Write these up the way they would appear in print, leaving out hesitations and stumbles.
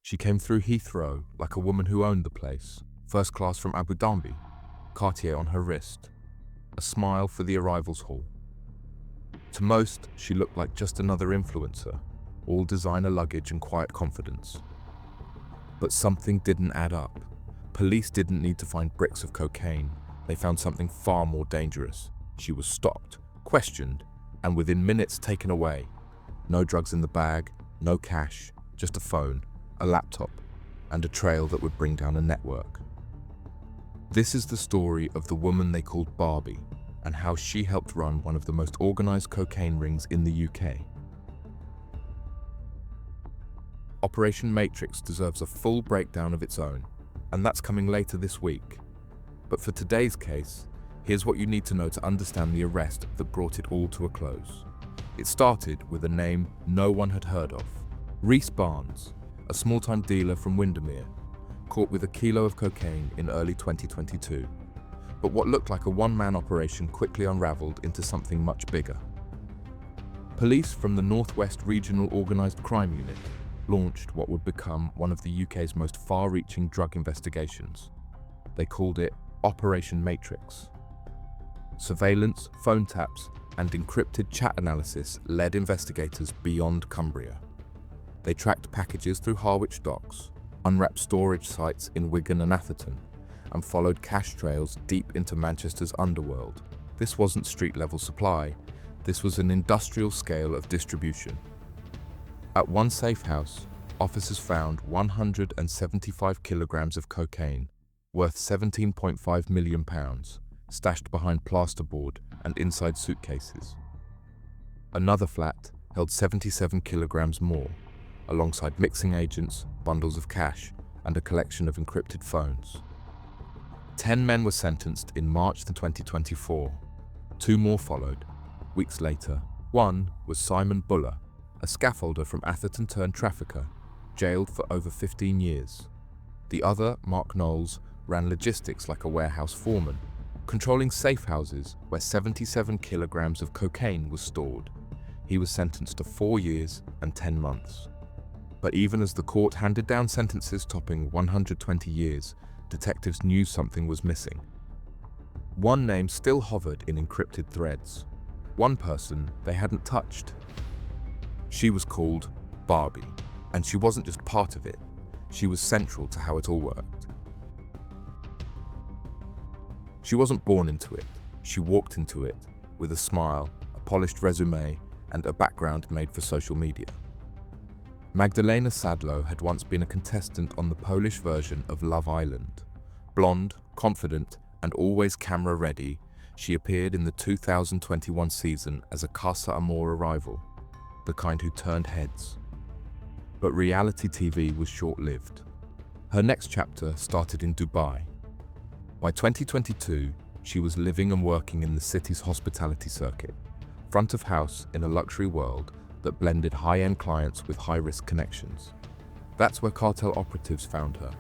She came through Heathrow like a woman who owned the place, first class from Abu Dhabi, Cartier on her wrist, a smile for the arrivals hall. To most, she looked like just another influencer, all designer luggage and quiet confidence. But something didn't add up. Police didn't need to find bricks of cocaine. They found something far more dangerous. She was stopped, questioned, and within minutes taken away. No drugs in the bag, no cash, just a phone, a laptop, and a trail that would bring down a network. This is the story of the woman they called Barbie, and how she helped run one of the most organized cocaine rings in the UK. Operation Matrix deserves a full breakdown of its own, and that's coming later this week. But for today's case, here's what you need to know to understand the arrest that brought it all to a close. It started with a name no one had heard of. Reese Barnes, a small-time dealer from Windermere, caught with a kilo of cocaine in early 2022. But what looked like a one-man operation quickly unraveled into something much bigger. Police from the Northwest Regional Organised Crime Unit launched what would become one of the UK's most far-reaching drug investigations. They called it Operation Matrix. Surveillance, phone taps, and encrypted chat analysis led investigators beyond Cumbria. They tracked packages through Harwich docks, unwrapped storage sites in Wigan and Atherton, and followed cash trails deep into Manchester's underworld. This wasn't street-level supply, this was an industrial scale of distribution. At one safe house, officers found 175 kilograms of cocaine, worth £17.5 million, stashed behind plasterboard and inside suitcases. Another flat held 77 kilograms more, alongside mixing agents, bundles of cash, and a collection of encrypted phones. 10 men were sentenced in March 2024. 2 more followed. Weeks later, one was Simon Buller, a scaffolder from Atherton turned trafficker, jailed for over 15 years. The other, Mark Knowles, ran logistics like a warehouse foreman, controlling safe houses where 77 kilograms of cocaine was stored. He was sentenced to 4 years and 10 months. But even as the court handed down sentences topping 120 years, detectives knew something was missing. One name still hovered in encrypted threads. One person they hadn't touched. She was called Barbie, and she wasn't just part of it, she was central to how it all worked. She wasn't born into it, she walked into it, with a smile, a polished resume, and a background made for social media. Magdalena Sadlow had once been a contestant on the Polish version of Love Island. Blonde, confident, and always camera-ready, she appeared in the 2021 season as a Casa Amor arrival, the kind who turned heads. But reality TV was short-lived. Her next chapter started in Dubai. By 2022, she was living and working in the city's hospitality circuit, front of house in a luxury world that blended high-end clients with high-risk connections. That's where cartel operatives found her,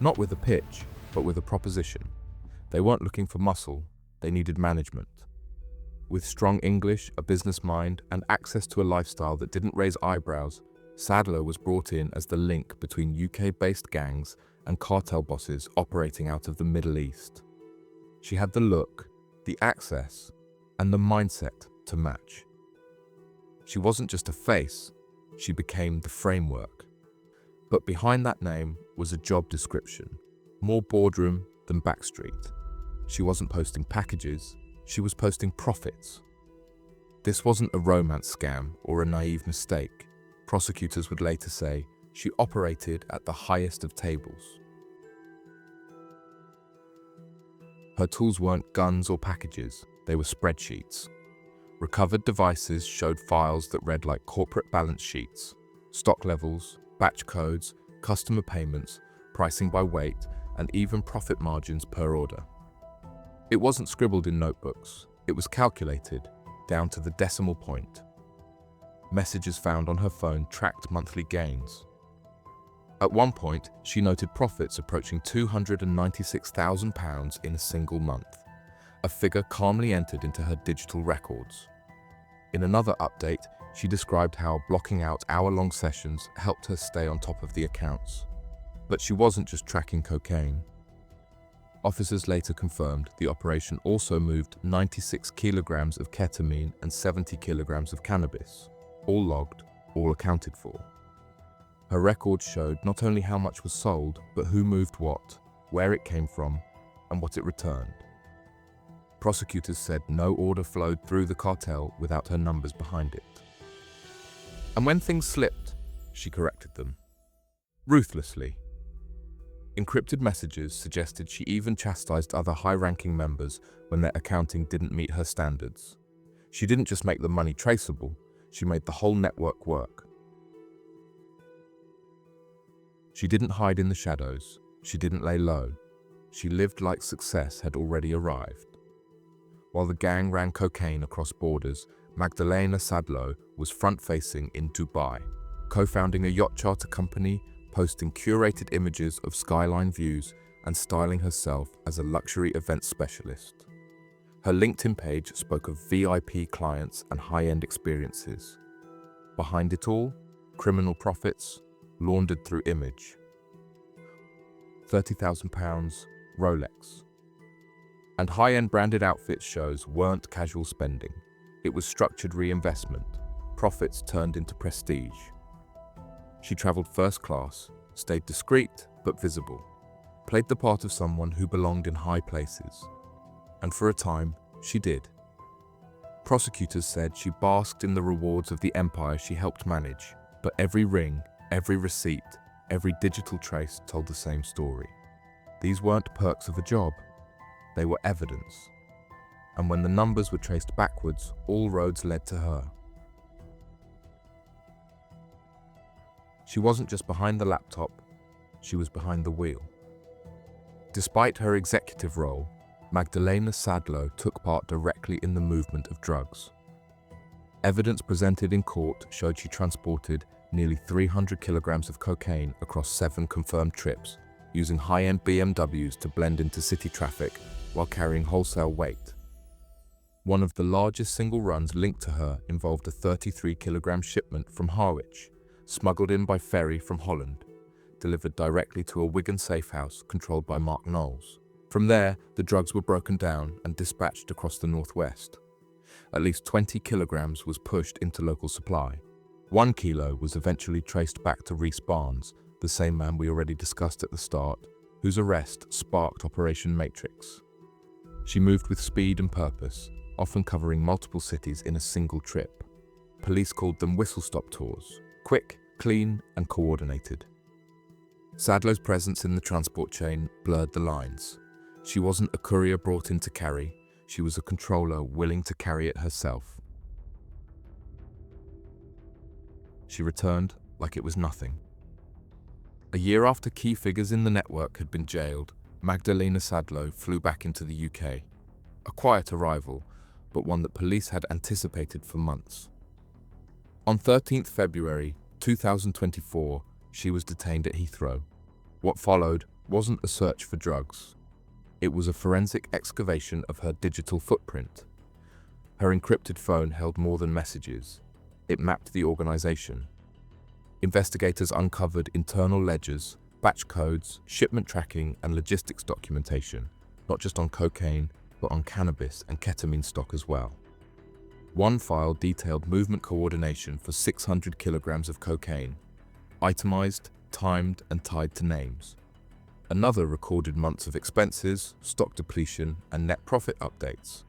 not with a pitch, but with a proposition. They weren't looking for muscle, they needed management. With strong English, a business mind, and access to a lifestyle that didn't raise eyebrows, Sadler was brought in as the link between UK-based gangs and cartel bosses operating out of the Middle East. She had the look, the access, and the mindset to match. She wasn't just a face, she became the framework. But behind that name was a job description, more boardroom than backstreet. She wasn't posting packages, she was posting profits. This wasn't a romance scam or a naive mistake. Prosecutors would later say she operated at the highest of tables. Her tools weren't guns or packages, they were spreadsheets. Recovered devices showed files that read like corporate balance sheets, stock levels, batch codes, customer payments, pricing by weight, and even profit margins per order. It wasn't scribbled in notebooks, it was calculated, down to the decimal point. Messages found on her phone tracked monthly gains. At one point, she noted profits approaching £296,000 in a single month, a figure calmly entered into her digital records. In another update, she described how blocking out hour-long sessions helped her stay on top of the accounts. But she wasn't just tracking cocaine. Officers later confirmed the operation also moved 96 kilograms of ketamine and 70 kilograms of cannabis, all logged, all accounted for. Her records showed not only how much was sold, but who moved what, where it came from, and what it returned. Prosecutors said no order flowed through the cartel without her numbers behind it. And when things slipped, she corrected them. Ruthlessly. Encrypted messages suggested she even chastised other high-ranking members when their accounting didn't meet her standards. She didn't just make the money traceable, she made the whole network work. She didn't hide in the shadows, she didn't lay low. She lived like success had already arrived. While the gang ran cocaine across borders, Magdalena Sadlo was front-facing in Dubai, co-founding a yacht charter company, posting curated images of skyline views and styling herself as a luxury event specialist. Her LinkedIn page spoke of VIP clients and high-end experiences. Behind it all, criminal profits, laundered through image. £30,000, Rolex. And high-end branded outfit shows weren't casual spending. It was structured reinvestment, profits turned into prestige. She traveled first class, stayed discreet but visible, played the part of someone who belonged in high places. And for a time, she did. Prosecutors said she basked in the rewards of the empire she helped manage, but every ring, every receipt, every digital trace told the same story. These weren't perks of a job, they were evidence. And when the numbers were traced backwards, all roads led to her. She wasn't just behind the laptop, she was behind the wheel. Despite her executive role, Magdalena Sadlo took part directly in the movement of drugs. Evidence presented in court showed she transported nearly 300 kilograms of cocaine across 7 confirmed trips, using high-end BMWs to blend into city traffic while carrying wholesale weight. One of the largest single runs linked to her involved a 33-kilogram shipment from Harwich, smuggled in by ferry from Holland, delivered directly to a Wigan safe house controlled by Mark Knowles. From there, the drugs were broken down and dispatched across the northwest. At least 20 kilograms was pushed into local supply. 1 kilo was eventually traced back to Rhys Barnes, the same man we already discussed at the start, whose arrest sparked Operation Matrix. She moved with speed and purpose, often covering multiple cities in a single trip. Police called them whistle-stop tours, quick, clean, and coordinated. Sadlo's presence in the transport chain blurred the lines. She wasn't a courier brought in to carry, she was a controller willing to carry it herself. She returned like it was nothing. A year after key figures in the network had been jailed, Magdalena Sadlo flew back into the UK. A quiet arrival, but one that police had anticipated for months. On 13th February 2024, she was detained at Heathrow. What followed wasn't a search for drugs. It was a forensic excavation of her digital footprint. Her encrypted phone held more than messages. It mapped the organization. Investigators uncovered internal ledgers, batch codes, shipment tracking, and logistics documentation, not just on cocaine, but on cannabis and ketamine stock as well. One file detailed movement coordination for 600 kilograms of cocaine, itemized, timed, and tied to names. Another recorded months of expenses, stock depletion, and net profit updates.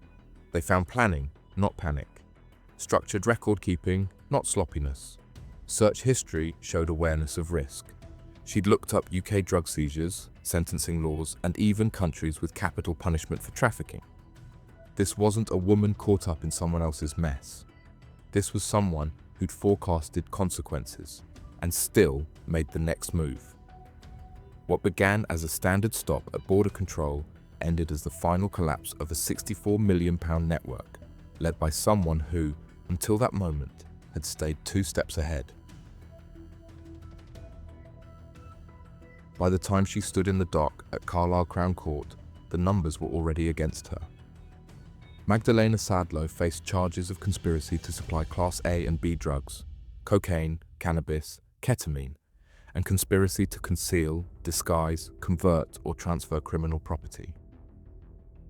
They found planning, not panic. Structured record keeping, not sloppiness. Search history showed awareness of risk. She'd looked up UK drug seizures, sentencing laws, and even countries with capital punishment for trafficking. This wasn't a woman caught up in someone else's mess. This was someone who'd forecasted consequences and still made the next move. What began as a standard stop at border control ended as the final collapse of a £64 million network, led by someone who, until that moment, had stayed 2 steps ahead. By the time she stood in the dock at Carlisle Crown Court, the numbers were already against her. Magdalena Sadlo faced charges of conspiracy to supply Class A and B drugs, cocaine, cannabis, ketamine, and conspiracy to conceal, disguise, convert, or transfer criminal property.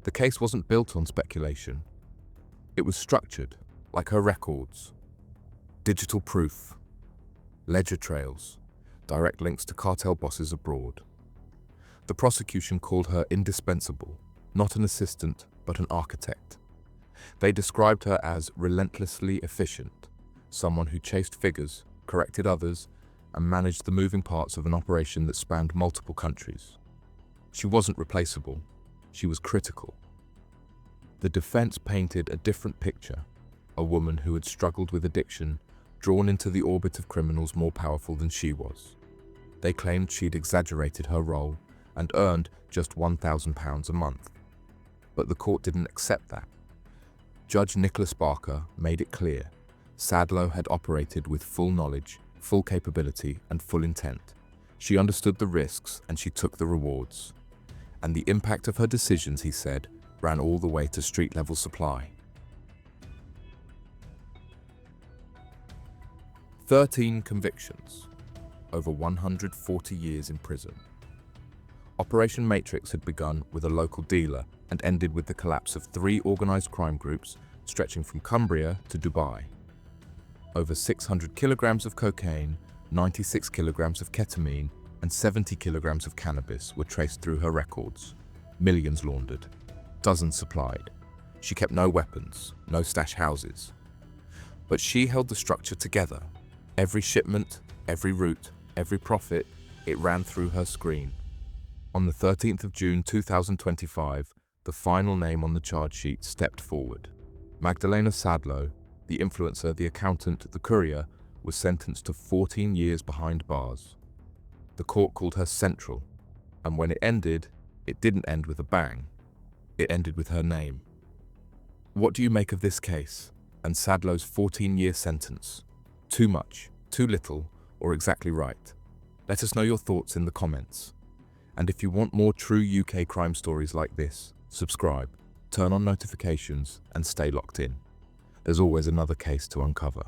The case wasn't built on speculation. It was structured, like her records. Digital proof, ledger trails, direct links to cartel bosses abroad. The prosecution called her indispensable, not an assistant, but an architect. They described her as relentlessly efficient, someone who chased figures, corrected others, and managed the moving parts of an operation that spanned multiple countries. She wasn't replaceable, she was critical. The defense painted a different picture, a woman who had struggled with addiction, drawn into the orbit of criminals more powerful than she was. They claimed she'd exaggerated her role and earned just £1,000 a month. But the court didn't accept that. Judge Nicholas Barker made it clear Sadlow had operated with full knowledge, full capability, and full intent. She understood the risks and she took the rewards. And the impact of her decisions, he said, ran all the way to street-level supply. 13 convictions, over 140 years in prison. Operation Matrix had begun with a local dealer and ended with the collapse of 3 organized crime groups stretching from Cumbria to Dubai. Over 600 kilograms of cocaine, 96 kilograms of ketamine, and 70 kilograms of cannabis were traced through her records. Millions laundered, dozens supplied. She kept no weapons, no stash houses. But she held the structure together. Every shipment, every route, every profit, it ran through her screen. On the 13th of June 2025, the final name on the charge sheet stepped forward. Magdalena Sadlow, the influencer, the accountant, the courier, was sentenced to 14 years behind bars. The court called her central, and when it ended, it didn't end with a bang. It ended with her name. What do you make of this case and Sadlow's 14-year sentence? Too much, too little, or exactly right? Let us know your thoughts in the comments. And if you want more true UK crime stories like this, subscribe, turn on notifications, and stay locked in. There's always another case to uncover.